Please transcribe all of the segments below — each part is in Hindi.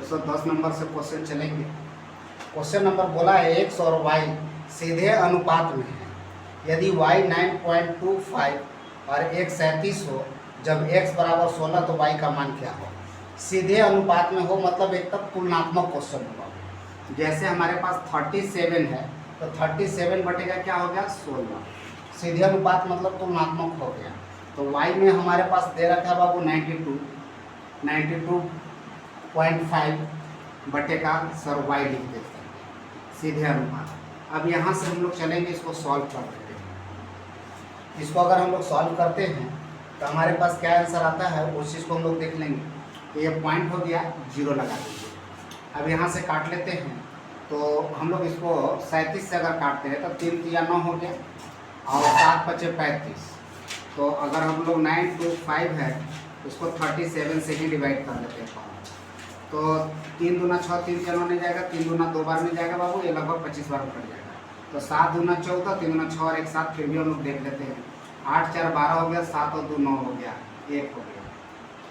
110 नंबर से क्वेश्चन चलेंगे। क्वेश्चन नंबर बोला है x और y सीधे अनुपात में है। यदि y 9.25 और x 37 हो, जब x बराबर 16 तो y का मान क्या हो। सीधे अनुपात में हो मतलब एक तक तुलनात्मक क्वेश्चन होगा। जैसे हमारे पास 37 है तो 37 बटेगा क्या हो गया 16। सीधे अनुपात मतलब तुलनात्मक हो गया। तो y में हमारे पास दे रखा है बाबू 92.5 बटेगा सर y लिख देते हैं सीधे अनुपात। अब यहाँ से हम लोग चलेंगे, इसको सॉल्व कर देते हैं। इसको अगर हम लोग सॉल्व करते हैं तो हमारे पास क्या आंसर आता है उस चीज़ को हम लोग देख लेंगे। तो ये पॉइंट हो गया, 0 लगा दीजिए। अब यहाँ से काट लेते हैं तो हम लोग इसको 37 से अगर काटते हैं तो 3 तिया 9 हो गया और 7 पचे 35। तो अगर हम लोग 925 है उसको 37 से ही डिवाइड कर लेते हैं। तो 3 दूना 6, 3 4 नहीं जाएगा, 3 दूना 2 बार में जाएगा बाबू, ये लगभग 25 बार कट जाएगा। तो 7 दूना 14, 3 दूना 6 और एक साथ फिर भी हम लोग देख लेते हैं। 8 4 12 हो गया, 7 और 2 9 हो गया, 1 हो गया,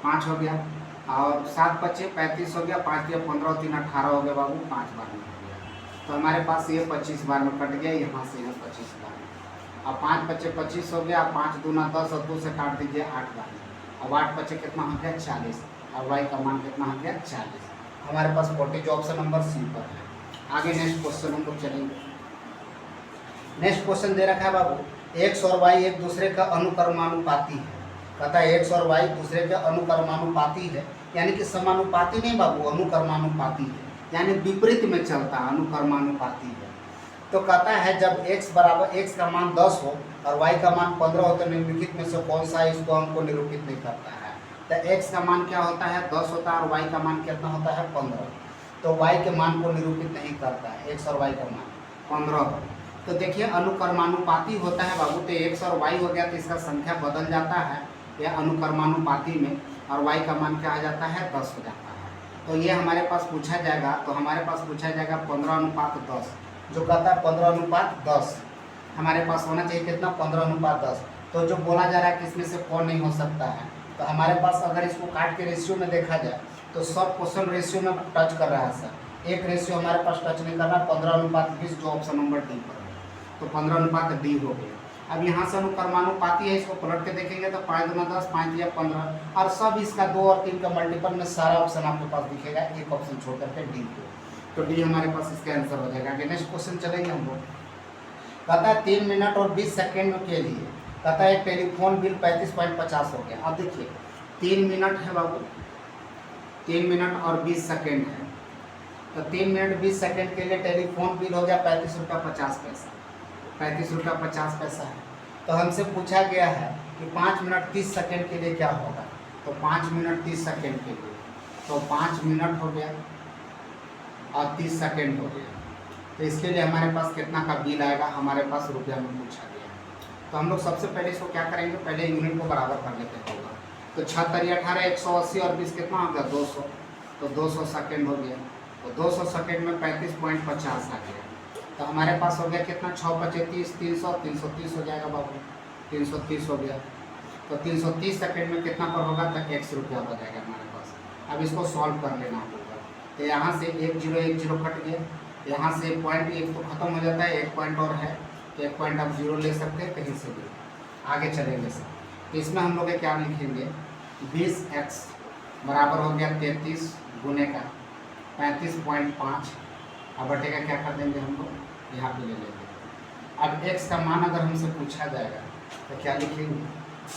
5 हो गया और 7 पचे 35 हो गया, 5 दिया 15 और 3 18 हो गया बाबू, 5 बार में हो गया। तो हमारे पास ये 25 बार में कट गया, यहाँ से यहाँ 25 बार में। अब 5 पचे 25 हो गया, 5 दूना 10 और 2 से काट दीजिए 8 बार में। अब 8 पचे कितना हो गया 40। अब y का मान कितना हो गया 40। हमारे पास 40 जो ऑप्शन नंबर सी पर है। आगे नेक्स्ट क्वेश्चन हम लोग चलेंगे। नेक्स्ट क्वेश्चन दे रखा है बाबू x और y एक दूसरे का अनुक्रमानुपाती है। कहता है x और y दूसरे के अनुक्रमानुपाती है, यानी कि समानुपाती नहीं बाबू, अनुक्रमानुपाती है, यानी विपरीत में चलता है, अनुक्रमानुपाती है। तो कहता है जब x बराबर x का मान 10 हो और y का मान 15 हो तो निम्नलिखित में से कौन सा इसको हमको निरूपित नहीं करता है। तो x का मान क्या होता है 10 होता है और y का मान कितना होता है 15। तो y के मान को निरूपित नहीं करता है, x और y का मान 15 हो। तो देखिए अनुक्रमानुपाती होता है बाबू, तो x और y हो गया तो इसका संख्या बदल जाता है यह अनुक्रमानुपाती में, और y का मान क्या आ जाता है 10 हो जाता है। तो ये हमारे पास पूछा जाएगा, तो हमारे पास पूछा जाएगा 15:10, जो कहता है 15:10 हमारे पास होना चाहिए कितना 15:10। तो जो बोला जा रहा है कि इसमें से कौन नहीं हो सकता है, तो हमारे पास अगर इसको काट के रेशियो में देखा जाए तो सब क्वेश्चन रेशियो में टच कर रहा है सर। एक रेशियो हमारे पास टच नहीं कर रहा, 15:20 जो ऑप्शन नंबर डी पर है। तो 15:d हो गया। अब यहाँ से अनुक्रमानुपाती है, इसको पलट के देखेंगे तो 5 दूना 10, 5 दिया 15 और सब इसका 2 और 3 का मल्टीपल में सारा ऑप्शन आपके पास दिखेगा, एक ऑप्शन छोड़ करके डी को। तो डी हमारे पास इसका आंसर हो जाएगा। आगे नेक्स्ट क्वेश्चन चलेंगे हम लोग। कहता है 3 मिनट और 20 सेकेंड के लिए कहता है टेलीफोन बिल 35.50 हो गया। अब देखिए 3 मिनट है बाबू, 3 मिनट और 20 सेकेंड है, तो 3 मिनट 20 सेकेंड के लिए टेलीफोन बिल हो गया 35 रुपया 50 पैसा, 35 रुपया 50 पैसा है। तो हमसे पूछा गया है कि 5 मिनट 30 सेकेंड के लिए क्या होगा। तो 5 मिनट 30 सेकेंड के लिए तो 5 मिनट हो गया और 30 सेकेंड हो गया। तो इसके लिए हमारे पास कितना का बिल आएगा, हमारे पास रुपया में पूछा गया। तो हम लोग सबसे पहले इसको क्या करेंगे, पहले यूनिट को बराबर कर लेते हैं। तो 76 18 180 और 20 कितना हो गया 200। तो 200 सेकेंड हो गया। तो 200 सेकेंड में 35.50 आ गया। तो हमारे पास हो गया कितना 6 पचे 30, 300, 330 हो जाएगा बाबू, 330 हो गया। तो 330 सेकेंड में कितना पर होगा तो 100 रुपया हो जाएगा हमारे पास। अब इसको सॉल्व कर लेना होगा। तो यहाँ से 1 0 1 0 कट गया, यहाँ से पॉइंट 1 तो खत्म हो जाता है, 1 पॉइंट और है, तो 1 पॉइंट आप 0 ले सकते हैं कहीं से भी। आगे चलेंगे सर, तो इसमें हम लोग क्या लिखेंगे 20x बराबर हो गया 33 गुने का 35.5। अब बटेगा क्या कर देंगे हम लोग यहाँ पे ले लेंगे। अब x का मान अगर हमसे पूछा जाएगा तो क्या लिखेंगे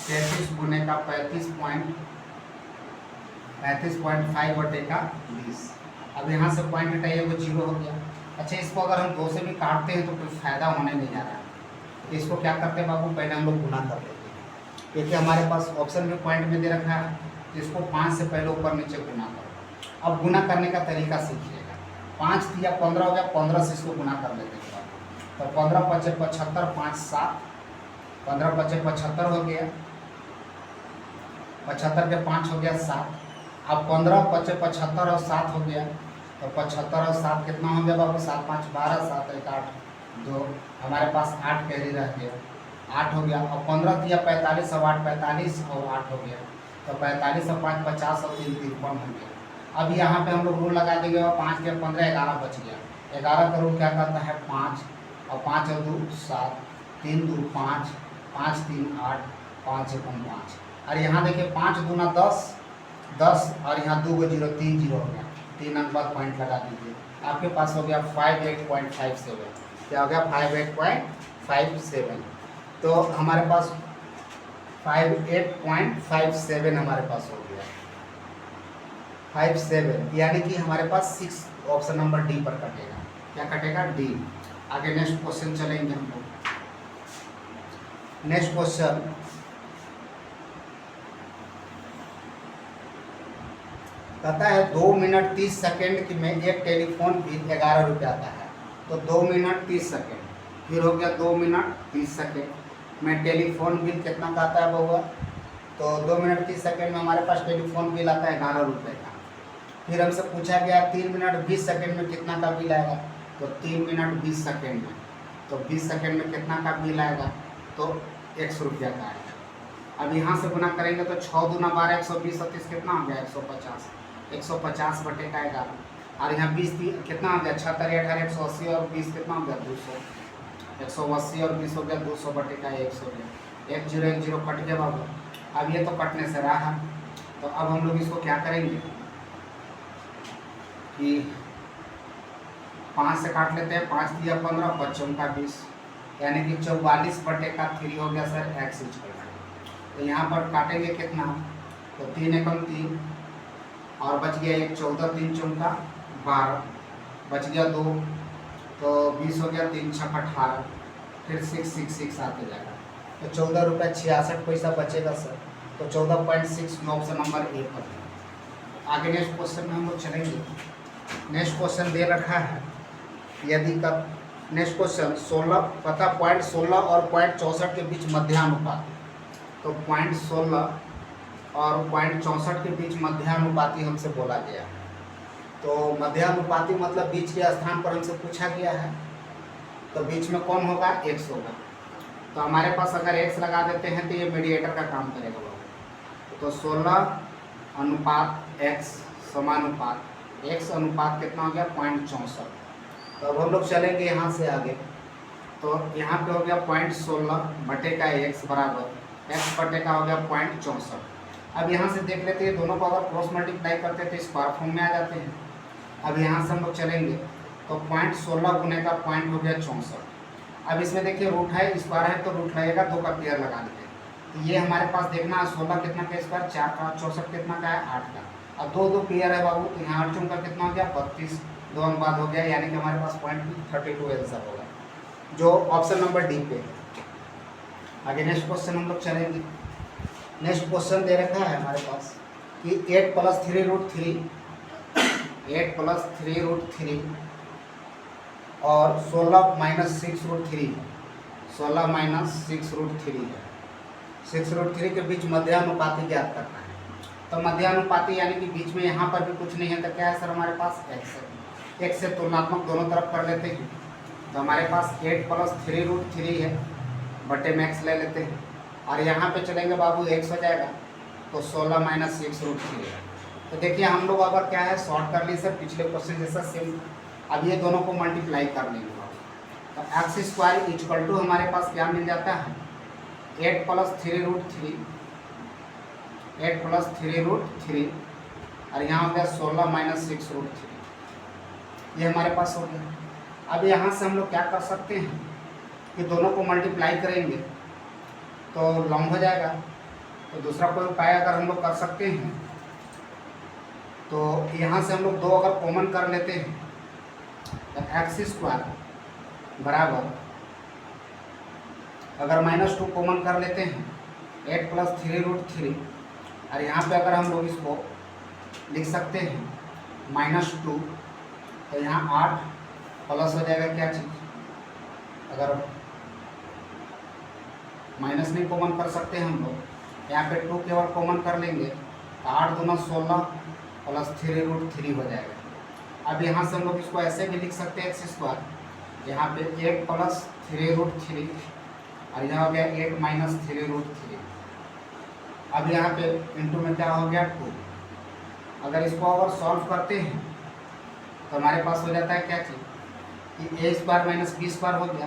33 गुने का 35.5 बटेगा 20। अब यहाँ से पॉइंट हटाइए वो 0 हो गया। अच्छा इसको अगर हम 2 से भी काटते हैं तो कुछ फायदा होने नहीं जा रहा है। तो इसको क्या करते हैं बाबू, पहले हम लोग गुना कर लेते हैं, क्योंकि हमारे पास ऑप्शन में पॉइंट में दे रखा है। तो इसको 5 से पहले ऊपर नीचे गुना करो। अब गुना करने का तरीका सीखिएगा। 5 दिया 15 हो गया, 15 से इसको गुना कर लेते हैं। तो 15 पचे 75, 5 7, 15 पचे 75 हो गया, 75 के 5 हो गया 7। अब 15 पचे 75 और 7 हो गया, तो 75 और 7 कितना हो गया बाबू 7 5 12, 7 1 8 2, हमारे पास 8 कैरी रह गया, 8 हो गया। और 15 दिया 45 और 8 45 और 8 हो गया, तो 45 और 5 50 और 3 53 हो गया। अब यहाँ पे हम लोग रूल लगा देंगे और 5 के 15 11 बच गया। 11 का रूल क्या करता है 5 और 5 और 2 7 3 2 5 5 3 8 5 1 5 और यहाँ देखिए 5 दूना 10 10 और यहाँ 2 को 0 3 0 हो गया। 3 अंक बाद पॉइंट लगा दीजिए, आपके पास हो गया 58.57। क्या हो गया 58.57। तो हमारे पास 58.57 हमारे पास हो गया 57, यानी कि हमारे पास 6 ऑप्शन नंबर डी पर कटेगा। क्या कटेगा डी। आगे नेक्स्ट क्वेश्चन चलेंगे हम लोग। नेक्स्ट क्वेश्चन कहता है 2 मिनट 30 सेकेंड की में एक टेलीफोन बिल 11 रुपये आता है। तो 2 मिनट 30 सेकेंड, फिर हो गया 2 मिनट 30 सेकेंड में टेलीफोन बिल कितना का आता है बउआ? तो 2 मिनट 30 सेकेंड में हमारे पास टेलीफोन बिल आता है 11 रुपये का। फिर हमसे पूछा गया 3 मिनट 20 सेकेंड में कितना का बिल आएगा? तो 3 मिनट 20 सेकेंड में, तो 20 सेकेंड में कितना का बिल आएगा? तो 100 रुपया का आएगा। अब यहाँ से गुना करेंगे तो 6 दूना 12 120 और 30 कितना हो गया 150। 150 बटे का 11 और यहाँ 20 कितना हो गया 6 3 18 180 और 20 कितना हो गया 200। 180 और 20 हो गया 200 बटे का 100 गया। 1 0 1 0 कट गया बाबू। अब ये तो कटने से रहा, तो अब हम लोग इसको क्या करेंगे कि 5 से काट लेते हैं। 5 दिया 15 बच्चों का 20, यानी कि 44 बटे का 3 हो गया सर x इक्वल। तो यहाँ पर काटेंगे कितना? तो 3 एकम 3 और बच गया 1 14 3 चौका 12 बच गया 2, तो 20 हो गया 3 6 18, फिर 6 6 6 आते जाएगा। तो 14 रुपये 66 पैसा बचेगा सर। तो 14.6 ऑप्शन नंबर ए पर। आगे नेक्स्ट क्वेश्चन में हम लोग चलेंगे। नेक्स्ट क्वेश्चन दे रखा है यदि का नेक्स्ट क्वेश्चन 16 पता पॉइंट 16 और पॉइंट 64 के बीच मध्यानुपात। तो पॉइंट 16 और पॉइंट 64 के बीच मध्यानुपाती हमसे बोला गया है। तो मध्यानुपाती मतलब बीच के स्थान पर हमसे पूछा गया है, तो बीच में कौन होगा x होगा। तो हमारे पास अगर x लगा देते हैं तो ये मीडिएटर का काम करेगा बाबू। तो 16 अनुपात x समानुपात x अनुपात कितना हो गया 0.64। तो अब हम लोग चलेंगे यहाँ से आगे। तो यहाँ पे हो गया 0.16 बटे का x बराबर x बटे का हो गया 0.64। अब यहाँ से देख लेते हैं दोनों को अगर क्रॉस मल्टीप्लाई करते हैं तो स्क्वायर फॉर्म में आ जाते हैं। अब यहाँ से हम लोग चलेंगे तो 0.16 गुने का पॉइंट हो गया 64। अब इसमें देखिए रूट है स्क्वायर है तो रूट लगेगा, 2 का पेयर लगा देते हैं। तो ये हमारे पास देखना है 16 कितना का स्क्वायर 4 का, 64 कितना का है 8 का। अब 2 2 पेयर है बाबू, तो यहाँ 8 चौका कितना हो गया 32, 2 अंक बाद हो गया, यानी कि हमारे पास 0.32 आंसर होगा जो ऑप्शन नंबर डी पे। आगे नेक्स्ट क्वेश्चन हम लोग चलेंगे। नेक्स्ट क्वेश्चन दे रखा है हमारे पास कि 8 + 3√3 8 + 3√3 और 16 - 6√3 16 - 6√3 है। 6√3 के बीच मध्यानुपाती ज्ञात करना है। तो मध्यानुपाती यानी कि बीच में यहाँ पर भी कुछ नहीं है, तो क्या है सर हमारे पास x है। x से तुलनात्मक दोनों तरफ कर लेते हैं। तो हमारे पास 8 + 3√3 है बटे में x ले लेते हैं और यहाँ पे चलेंगे बाबू x हो जाएगा, तो 16 - 6√3 है। तो देखिए हम लोग अगर क्या है शॉर्ट कर ली सर पिछले क्वेश्चन जैसा सेम। अब ये दोनों को मल्टीप्लाई कर लेंगे बाबू। तो x² = हमारे पास क्या मिल जाता है 8 + 3√3 8 + 3√3 और यहाँ हो गया 16 - 6√3, ये हमारे पास हो गया। अब यहाँ से हम लोग क्या कर सकते हैं कि दोनों को मल्टीप्लाई करेंगे तो लॉन्ग हो जाएगा। तो दूसरा कोई उपाय अगर हम लोग कर सकते हैं तो यहाँ से हम लोग 2 अगर कॉमन कर लेते हैं तो x² बराबर अगर -2 कॉमन कर लेते हैं 8 + 3√3 और यहाँ पे अगर हम लोग इसको लिख सकते हैं -2, तो यहाँ 8 प्लस हो जाएगा क्या चीज़, अगर माइनस नहीं कॉमन कर सकते हम लोग यहाँ पे 2 केवल कॉमन कर लेंगे तो 8 दूना 16 + 3√3 हो जाएगा। अब यहाँ से हम लोग इसको ऐसे भी लिख सकते हैं x², यहाँ पे 8 + 3√3 और यहाँ हो गया 8 - 3√3। अब यहाँ पे इंटू में क्या हो गया 2 अगर इसको अगर सॉल्व करते हैं तो हमारे पास हो जाता है क्या चीज़ कि ए स्क्वायर माइनस बी स्क्वायर हो गया।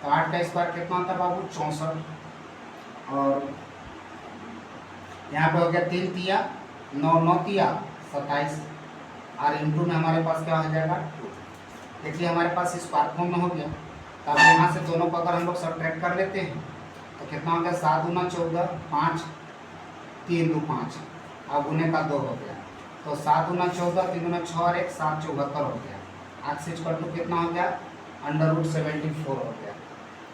तो 8 का स्क्वायर कितना होता है बाबू 64, और यहाँ पे हो गया 3 तिया 9 9 तिया 27, और इंटू में हमारे पास क्या हो जाएगा 2। देखिए हमारे पास स्क्वायर फॉर्म में हो गया। तो अब यहाँ से दोनों को अगर हम लोग सब्ट्रैक्ट कर लेते हैं तो कितना हो गया 7 दूना 14, 5 3 2 5, अब गुने का 2 हो गया। तो 7 दूना 14, 3 दूना 6 और 1 7 74 हो गया। आज से इक्वल कितना हो गया √74 हो गया।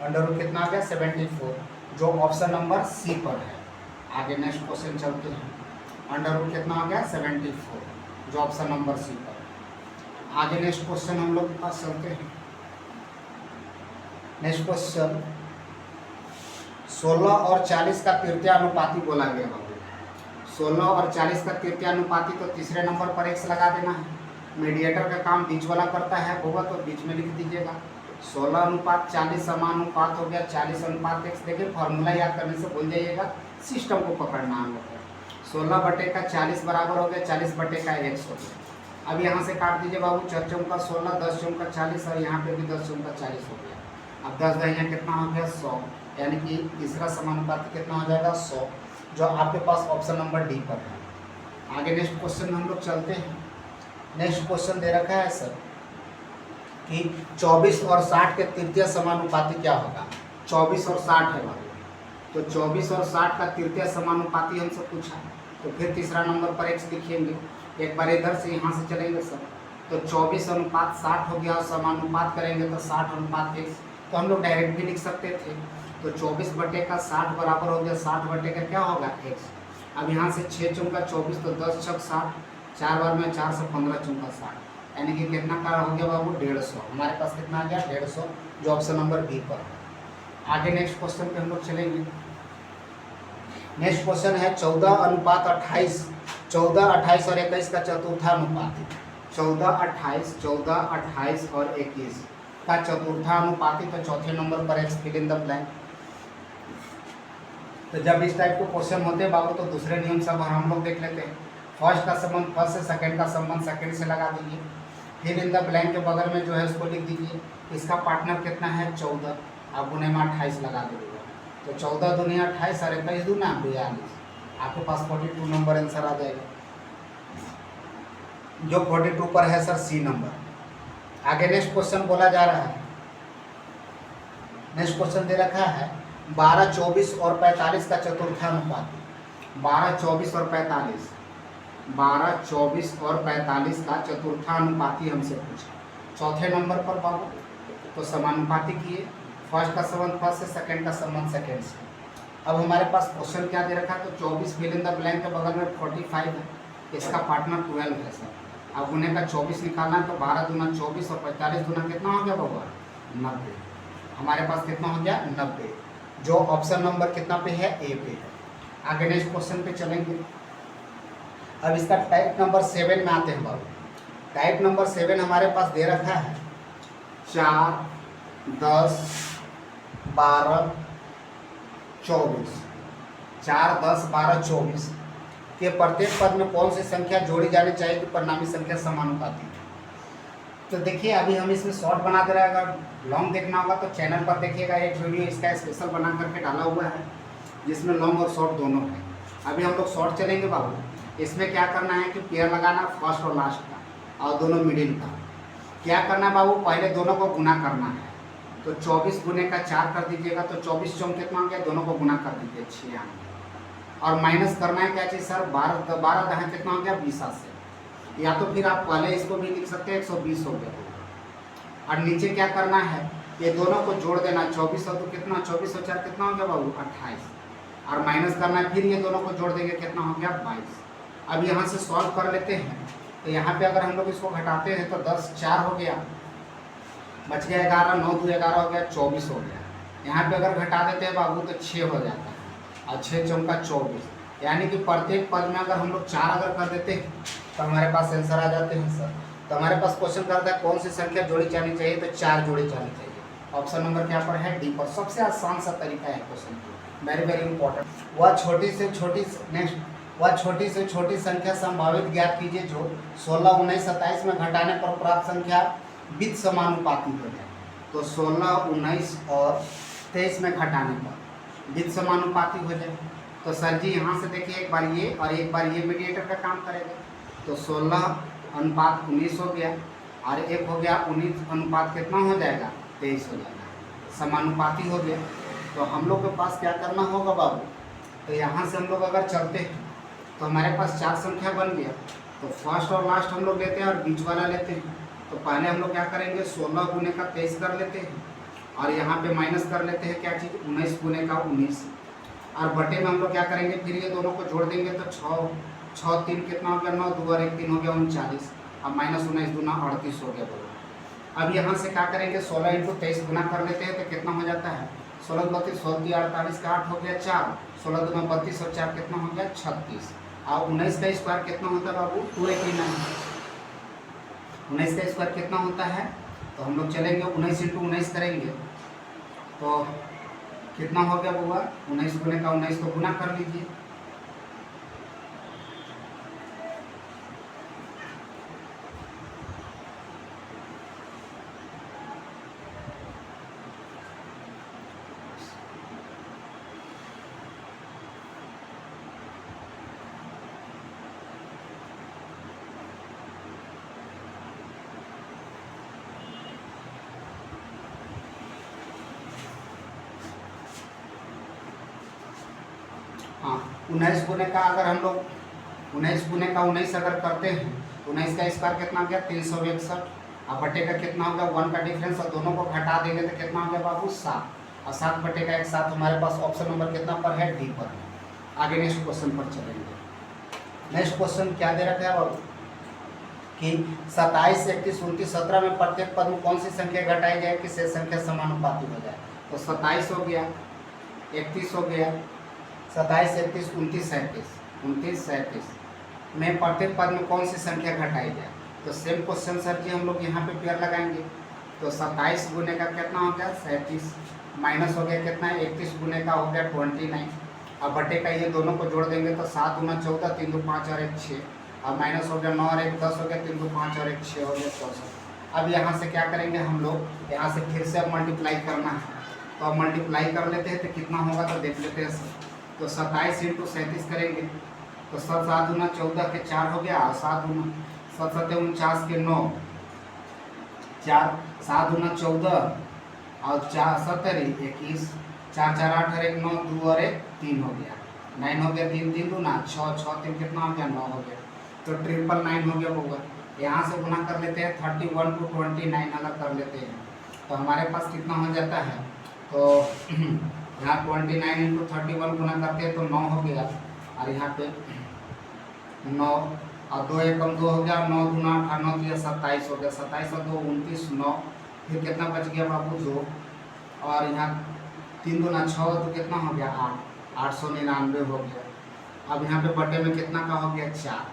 अंडर रूट कितना आ गया 74, जो ऑप्शन नंबर सी पर है। आगे नेक्स्ट क्वेश्चन चलते हैं। अंडर रूट कितना आ गया 74, जो ऑप्शन नंबर सी पर है। आगे नेक्स्ट क्वेश्चन हम लोग के पास चलते हैं। नेक्स्ट क्वेश्चन 16 और 40 का तृतीय अनुपाती बोला गया है। 16 और 40 का तृतीय अनुपाती, तो तीसरे नंबर पर x लगा देना है। मीडिएटर का काम बीच वाला करता है, होगा तो बीच में लिख दीजिएगा। 16 अनुपात 40 समानुपात हो गया 40 अनुपात x। देखिए फॉर्मूला याद करने से भूल जाइएगा, सिस्टम को पकड़ना हम लोग को। 16 बटे का 40 बराबर हो गया 40 बटे का x हो गया। अब यहाँ से काट दीजिए बाबू, 4 चौका 16, 10 चौका 40, और यहाँ पे भी 10 चौका 40 हो गया। अब 10 का यहाँ कितना हो गया 100, यानी कि तीसरा समानुपाती कितना हो जाएगा 100, जो आपके पास ऑप्शन नंबर डी पर है। आगे नेक्स्ट क्वेश्चन में हम लोग चलते हैं। नेक्स्ट क्वेश्चन दे रखा है सर कि 24 और 60 के तृतीय समानुपाती क्या होगा। 24 और 60 है भाई, तो 24 और 60 का तृतीय समानुपाती हमसे पूछा, तो फिर तीसरा नंबर पर x लिखेंगे। एक बार इधर से यहाँ से चलेंगे सर, तो 24 अनुपात 60 हो गया, और समानुपात करेंगे तो 60 अनुपात x, तो हम लोग डायरेक्ट भी लिख सकते थे। तो 24 बटे का 60 बराबर हो गया 60 बटे का क्या होगा x। अब यहाँ से 6 चौका 24, तो 10 छक 60, 4 बार में 4 से 15 चौका 60, यानी कि कितना का हो गया बाबू 150। हमारे पास कितना आ गया 150, जो ऑप्शन नंबर बी पर है। आगे नेक्स्ट क्वेश्चन पे हम लोग चलेंगे। नेक्स्ट क्वेश्चन है 14 अनुपात 28, 14 28 और 21 का चतुर्था अनुपाती। 14 28 और 21 का चतुर्था अनुपाती, तो चौथे नंबर पर X fill in the blank. तो जब इस टाइप के क्वेश्चन होते हैं बाबू, तो दूसरे नियम सब हम लोग देख लेते हैं। फर्स्ट का संबंध फर्स्ट से, सेकंड का संबंध सेकंड से लगा दीजिए। फिर इन द ब्लैंक के बगल में जो है उसको लिख दीजिए। इसका पार्टनर कितना है 14, आप गुने में 28 लगा दीजिएगा। तो 14 दूनी 28 और 21 दूना 42, आपके पास 42 नंबर आंसर आ जाएगा, जो 42 पर है सर सी नंबर। आगे नेक्स्ट क्वेश्चन बोला जा रहा है। नेक्स्ट क्वेश्चन दे रखा है 12 24 और 45 का चतुर्थानुपाती। 12 24 और 45, 12 24 और 45 का चतुर्थानुपाती हमसे पूछा। चौथे नंबर पर बाबू, तो समानुपाती किए। फर्स्ट का संबंध फर्स्ट से, सेकंड का संबंध सेकंड से। अब हमारे पास क्वेश्चन क्या दे रखा है, तो 24 फिल इन द ब्लैंक के बगल में 45 है, इसका पार्टनर 12 है सर। अब उन्हें का 24 निकालना है, तो 12 दूना 24 और 45 दूना कितना हो गया बाबा 90। हमारे पास कितना हो गया 90, जो ऑप्शन नंबर कितना पे है ए पे है। आगे नेक्स्ट क्वेश्चन पे चलेंगे। अब इसका टाइप नंबर 7 में आते हैं बाबू। टाइप नंबर 7 हमारे पास दे रखा है 4 10 12 24। 4 10 12 24 के प्रत्येक पद में कौन सी संख्या जोड़ी जानी चाहिए कि परिणामी संख्या समानुपाती। तो देखिए अभी हम इसमें शॉर्ट बना दे रहे हैं। अगर लॉन्ग देखना होगा तो चैनल पर देखिएगा, एक वीडियो इसका स्पेशल बना करके डाला हुआ है, जिसमें लॉन्ग और शॉर्ट दोनों है। अभी हम लोग शॉर्ट चलेंगे बाबू। इसमें क्या करना है कि पेयर लगाना फर्स्ट और लास्ट का, और दोनों मिडिल का। क्या करना है बाबू, पहले दोनों को गुना करना है। तो 24 गुने का 4 कर दीजिएगा, तो 24 चौक कितना हो गया, दोनों को गुना कर दीजिए 96। और माइनस करना है क्या चीज़ सर, 12 दहाँ कितना हो गया 20 से। या तो फिर आप पहले इसको भी लिख सकते हैं 120 हो गया। और नीचे क्या करना है, ये दोनों को जोड़ देना। 24 और तो कितना, 24 और 4 कितना हो गया बाबू 28। और माइनस करना है, फिर ये दोनों को जोड़ देंगे, कितना हो गया 22। अब यहाँ से सॉल्व कर लेते हैं। तो यहाँ पे अगर हम लोग इसको घटाते हैं तो 10 4 हो गया, बच गया 11, 9 2 11 हो गया, 24 हो गया। यहाँ पे अगर घटा देते हैं बाबू तो 6 हो जाता है, और 6 चौका 24। यानी कि प्रत्येक पद में अगर हम लोग 4 अगर कर देते हैं तो हमारे पास आंसर आ जाते हैं सर। तो हमारे पास क्वेश्चन करता है कौन सी संख्या जोड़ी जानी चाहिए, तो 4 जोड़ी जानी चाहिए। ऑप्शन नंबर क्या पर है डी पर। सबसे आसान सा तरीका है क्वेश्चन की, वेरी वेरी इंपॉर्टेंट। वह छोटी से छोटी नेक्स्ट वह छोटी से छोटी संख्या संभावित ज्ञात कीजिए जो 16, 19, 27 में घटाने पर प्राप्त संख्या बीज समानुपाती हो जाए। तो 16, 19 और 23 में घटाने पर बीज समानुपाती हो जाए। तो सर जी यहाँ से देखिए एक बार ये और एक बार ये मीडिएटर का काम करेगा। तो 16 अनुपात 19 हो गया और एक हो गया 19 अनुपात कितना हो जाएगा 23 हो जाएगा, समानुपाती हो गया। तो हम लोग के पास क्या करना होगा बाबू, तो यहाँ से हम लोग अगर चलते हैं तो हमारे पास 4 संख्या बन गया। तो फर्स्ट और लास्ट हम लोग लेते हैं और बीच वाला लेते हैं। तो पहले हम लोग क्या करेंगे 16 गुने का 23 कर लेते हैं और यहाँ पे माइनस कर लेते हैं क्या चीज़ 19 गुने का 19 और बटे में हम लोग क्या करेंगे फिर ये दोनों को जोड़ देंगे। तो 6 3 कितना हो गया 9, 2 और 1 3 हो गया 39 अब माइनस 19 दूना 38 हो गया बोलो। अब यहाँ से क्या करेंगे 16 इंटू 23 गुना कर लेते हैं तो कितना हो जाता है 16 32 16 48 का 8 हो गया 4, 16 दूना 32 और 4 कितना हो गया 36 और 19 का स्क्वायर कितना होता है बाबू 289। 19 का स्क्वायर कितना होता है तो हम लोग चलेंगे 19 इंटू 19 करेंगे तो कितना हो गया बुआ 19 गुने का 19 तो गुना कर लीजिए। हाँ 19 गुने का अगर हम लोग 19 गुने का 19 अगर करते हैं तो 19 का स्क्वायर कितना हो गया 361 और बटे का कितना हो गया 1 का डिफरेंस और दोनों को घटा देंगे तो कितना हो गया बाबू 7 और 7 बटे का 1 7 हमारे पास ऑप्शन नंबर कितना पर है डी पर है। आगे नेक्स्ट क्वेश्चन पर चलेंगे। नेक्स्ट क्वेश्चन क्या दे रखा है बाबू कि 27, 31, 29, 17 में प्रत्येक पद में कौन सी संख्या घटाई जाए कि शेष संख्या समानुपाती हो जाए। तो 27 हो गया 31 हो गया 27, 31, 29, 37, 29, 37 में प्रत्येक पद में कौन सी संख्या घटाई जाए। तो सेम क्वेश्चन सर जी हम लोग यहाँ पे पेयर लगाएंगे। तो 27 गुने का कितना हो गया 37 माइनस हो गया कितना 31 गुने का हो गया 29 अब बटे का ये दोनों को जोड़ देंगे तो 7 गुना 14 3 2 5 और 1 6 अब माइनस हो गया 9 और 1 10 हो गया 3 2 5 और 1 6 हो गया 64। अब यहाँ से क्या करेंगे हम लोग यहाँ से फिर से अब मल्टीप्लाई करना है तो अब मल्टीप्लाई कर लेते हैं तो कितना होगा तो देख लेते हैं सर। तो 27 इंटू 37 करेंगे तो 7 7 दूना 14 के 4 हो गया और 7 दूना 7 7 49 के 9 4 7 दूना 14 और 4 70 21 4 4 8 और 1 9 2 और 1 3 हो गया 9 हो गया 3 3 दूना 6 6 3 कितना हो गया 9 हो गया। तो 999 हो गया होगा। यहाँ से गुना कर लेते हैं 31 to 29 अगर कर लेते हैं तो हमारे पास कितना हो जाता है। तो यहाँ 29 इंटू 31 गुना करते हैं तो 9 हो गया और यहाँ पे 9 और 2 एकम 2 हो गया 9 दूना 8 9 दिया 27 हो गया 27 और 2 29 9 फिर कितना बच गया बाबू 2 और यहाँ 3 दूना 6 तो कितना हो गया 8 899 हो गया। अब यहाँ पे बटे में कितना का हो गया 4।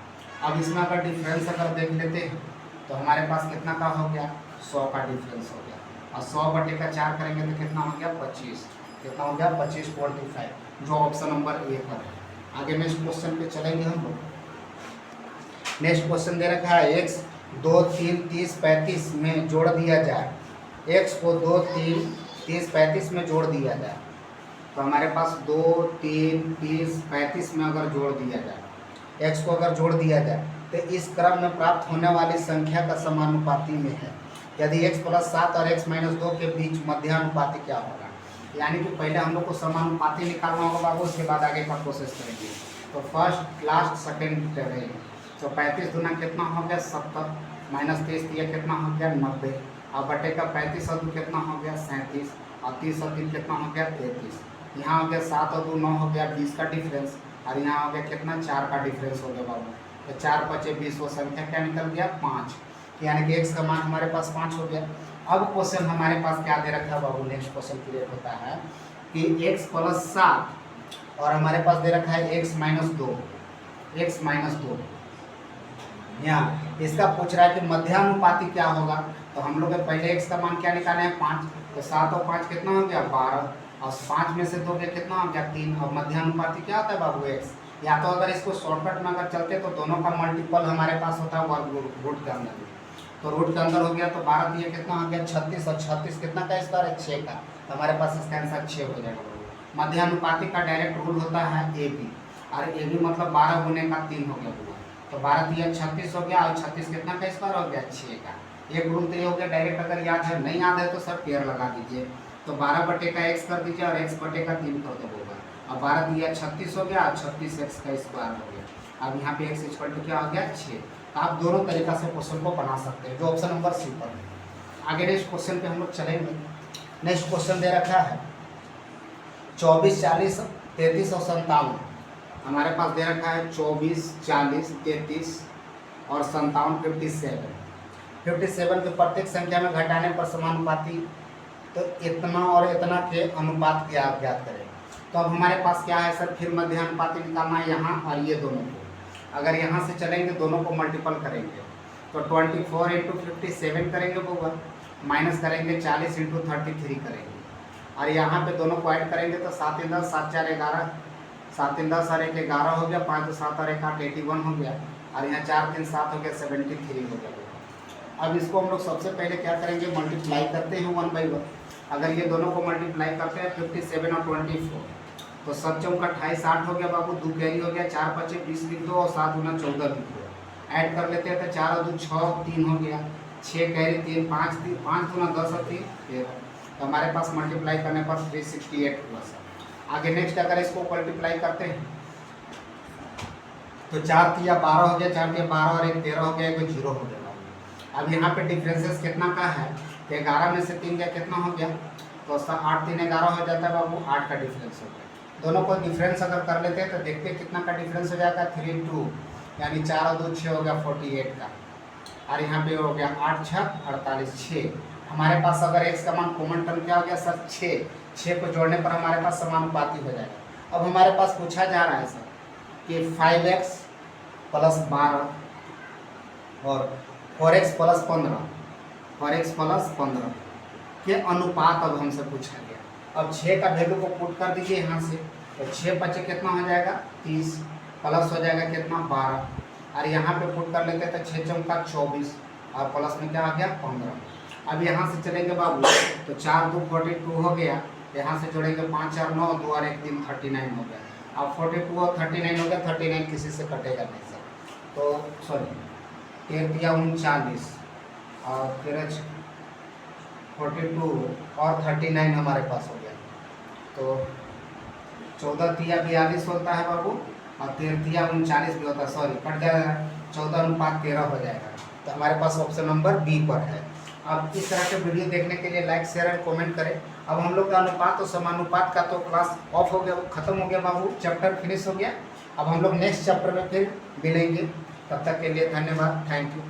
अब इसमें अगर डिफरेंस अगर देख लेते हैं तो हमारे पास कितना का हो गया 100 का डिफरेंस हो गया और 100 बटे का 4 करेंगे तो कितना हो गया 25 कितना हो गया 25.5 जो ऑप्शन नंबर ए पर है। आगे नेक्स्ट क्वेश्चन पे चलेंगे हम लोग। नेक्स्ट क्वेश्चन दे रखा है x 2 3 30 35 में जोड़ दिया जाए। x को 2 3 30 35 में जोड़ दिया जाए तो हमारे पास 2 3 30 35 में अगर जोड़ दिया जाए x को अगर जोड़ दिया जाए तो इस क्रम में प्राप्त होने वाली संख्या का समानुपाती में है यदि x + 7 और x - 2 के बीच मध्यानुपाती क्या होगा। यानी कि पहले हम लोग को समानुपाती निकालना होगा बाबू उसके बाद आगे का प्रोसेस करेंगे। तो फर्स्ट लास्ट सेकेंड रहेगा। तो 35 दूना कितना हो गया 70 माइनस 30 दिया कितना हो गया 90 और बटे का 35 और 2 कितना हो गया 37 और 30 और 3 कितना हो गया 33। यहाँ हो गया 7 और 2 9 हो गया 20 का डिफरेंस और यहाँ हो गया कितना 4 का डिफरेंस हो गया बाबू। तो 4 5 20 वो संख्या क्या निकल गया 5 यानी कि x का मान हमारे पास 5 हो गया। अब क्वेश्चन हमारे पास क्या दे रखा है बाबू नेक्स्ट क्वेश्चन क्लियर होता है कि x + 7 और हमारे पास दे रखा है x - 2 यहाँ इसका पूछ रहा है कि मध्यानुपाती क्या होगा। तो हम लोग पहले x का मान क्या निकाले हैं 5 तो 7 और 5 कितना हो गया 12 और 5 में से 2 के कितना हो गया 3 और मध्यानुपाती क्या होता है बाबू x या तो अगर इसको शॉर्टकट में अगर चलते तो दोनों का मल्टीपल हमारे पास होता है वर्ग रूट के अंदर। तो रूट के अंदर हो गया तो 12 दिए कितना हो गया 36, और 36 कितना का स्क्वायर है 6 का, तो हमारे पास इसका आंसर 6 हो जाएगा। मध्यानुपाती का डायरेक्ट रूल होता है ए बी, और ए बी मतलब 12 गुने का 3 हो गया पूरा, तो 12 दिया 36 हो गया, और 36 कितना का स्क्वायर हो गया 6 का। एक रूल तो ये हो गया डायरेक्ट, अगर याद है नहीं याद है तो सब पेयर लगा दीजिए। तो 12 बटे का x कर दीजिए और x बटे का 3 कर दो होगा। अब 12 दिया 36 हो गया और 36 x का स्क्वायर हो गया। अब यहाँ पे x इक्वल टू क्या हो गया 6। आप दोनों तरीका से क्वेश्चन को बना सकते हैं, जो ऑप्शन नंबर सी पर है। आगे नेक्स्ट क्वेश्चन पे हम लोग चलेंगे। नेक्स्ट क्वेश्चन दे रखा है 24, 40, 33 और 57। हमारे पास दे रखा है 24, 40, 33 और 57, 57 के प्रत्येक संख्या में घटाने पर समानुपाती, तो इतना और इतना के अनुपात के आप ज्ञात करें। तो अब हमारे पास क्या है सर, फिर मध्य अनुपाती निकालना है यहाँ और ये दोनों को। अगर यहाँ से चलेंगे दोनों को मल्टीपल करेंगे तो 24 इंटू 57 करेंगे होगा, माइनस करेंगे 40 इंटू 33 करेंगे, और यहाँ पे दोनों को ऐड करेंगे तो 7 × 10 7 × 4 11, 7 × 10 और 1 11 हो गया, 5 × 7 और 1 8 81 हो गया, और यहाँ 4 3 7 हो गया 73 हो गया। अब इसको हम लोग सबसे पहले क्या करेंगे, मल्टीप्लाई करते हैं 1 बाई 1। अगर ये दोनों को मल्टीप्लाई करते हैं 57 और 24, तो 7 चौका 28 8 हो गया बाबू, 2 कैरी हो गया, 4 5 20 लिख दो और 7 गुना 14 लिख दो। ऐड कर लेते हैं तो 4 और 2 6 3 हो गया, 6 कैरी 3 5 गुना 10 और 3 13। तो हमारे पास मल्टीप्लाई करने पर 368 हुआ सर। आगे नेक्स्ट अगर इसको मल्टीप्लाई करते हैं तो 4 3 12 हो गया, 4 3 12 और 1 13 हो गया, 1 0 हो गया। अब यहाँ पे डिफरेंसेस कितना का है, तो 11 में से 3 गया कितना हो गया, तो 8 3 11 हो जाता है बाबू, 8 का डिफरेंस हो गया। दोनों को डिफरेंस अगर कर लेते हैं तो देखते हैं कितना का डिफरेंस हो जाएगा, 3 2 यानी 4 और 2 6 हो गया 48 का, और यहाँ पे हो गया 8 6 48 6। हमारे पास अगर x का मान कॉमन टर्म क्या हो गया सर 6 को जोड़ने पर हमारे पास समानुपाती हो जाएगा। अब हमारे पास पूछा जा रहा है सर कि 5x प्लस 12 और 4x प्लस 15 के अनुपात अब हमसे पूछा गया। अब 6 का वैल्यू को पुट कर दीजिए यहाँ से, तो 6 बचे कितना हो जाएगा 30, प्लस हो जाएगा कितना 12, और यहाँ पे पुट कर लेते हैं तो 6 चौका 24 और प्लस में क्या आ गया 15। अब यहाँ से चलेंगे बाबू तो 4 2 42 हो गया, यहाँ से जोड़ेंगे 5 4 9 2 और 1 3 39 हो गया। अब 42 और 39 हो गया, 39 किसी से कटेगा नहीं सर, तो सॉरी 13 39 और 13 42 और 39 हमारे पास हो गया, तो 14 3 42 होता है बाबू, और 13 39 भी होता है, सॉरी कट जाएगा 14 अनुपात 13 हो जाएगा। तो हमारे पास ऑप्शन नंबर बी पर है। अब इस तरह के वीडियो देखने के लिए लाइक शेयर एंड कमेंट करें। अब हम लोग का अनुपात और समानुपात का तो क्लास ऑफ हो गया, वो खत्म हो गया बाबू, चैप्टर फिनिश हो गया। अब हम लोग नेक्स्ट चैप्टर में फिर मिलेंगे, तब तक के लिए धन्यवाद, थैंक यू।